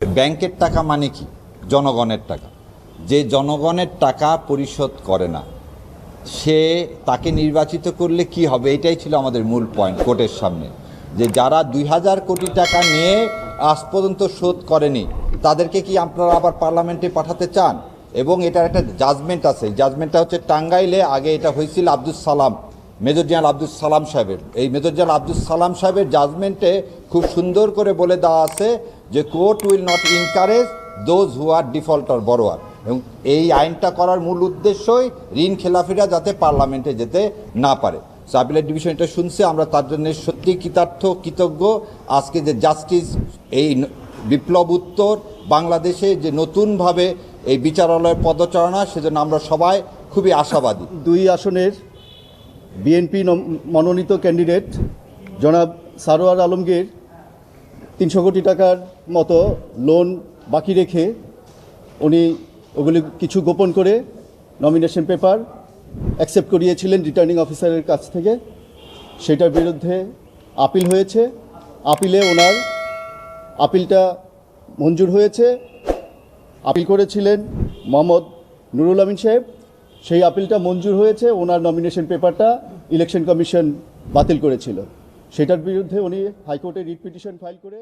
ব্যাংকের টাকা মানে কি? জনগণের টাকা। যে জনগণের টাকা পরিশোধ করে না, সে তাকে নির্বাচিত করলে কি হবে, এটাই ছিল আমাদের মূল পয়েন্ট কোর্টের সামনে। যে যারা 2000 কোটি টাকা নিয়ে আজ পর্যন্ত শোধ করেনি, তাদেরকে কি আপনারা আবার পার্লামেন্টে পাঠাতে চান? এবং এটার একটা জাজমেন্ট আছে। জাজমেন্টটা হচ্ছে টাঙ্গাইলে, আগে এটা হয়েছিল আব্দুল সালাম, মেজর জেনারেল আব্দুল সালাম সাহেবের। এই মেজর জেনারেল আব্দুল সালাম সাহেবের জাজমেন্টে খুব সুন্দর করে বলে দেওয়া আছে যে court will not encourage those who are defaulter borrower. এবং এই আইনটা করার মূল উদ্দেশ্যই ঋণ খেলাফিরা যাতে পার্লামেন্টে যেতে না পারে। আপিলেট ডিভিশন এটা শুনছে, আমরা তার জন্য সত্যি কৃতজ্ঞ। আজকে যে জাস্টিস, এই বিপ্লব উত্তর বাংলাদেশে যে নতুনভাবে এই বিচারালয়ের পদচারণা, সেজন্য আমরা সবাই খুবই আশাবাদী। 2 আসনের বিএনপি মনোনীত ক্যান্ডিডেট জনাব সারোয়ার আলমগীর 300 কোটি টাকার মতো লোন বাকি রেখে উনি ওগুলি কিছু গোপন করে নমিনেশন পেপার অ্যাকসেপ্ট করিয়েছিলেন রিটার্নিং অফিসারের কাছ থেকে। সেটার বিরুদ্ধে আপিল হয়েছে। আপিলে ওনার আপিলটা মঞ্জুর হয়েছে। আপিল করেছিলেন মোহাম্মদ নুরুল আমিন সাহেব, সেই আপিলটা মঞ্জুর হয়েছে। ওনার নমিনেশন পেপারটা ইলেকশন কমিশন বাতিল করেছিল। সেটার বিরুদ্ধে উনি হাইকোর্টে রিট পিটিশন ফাইল করে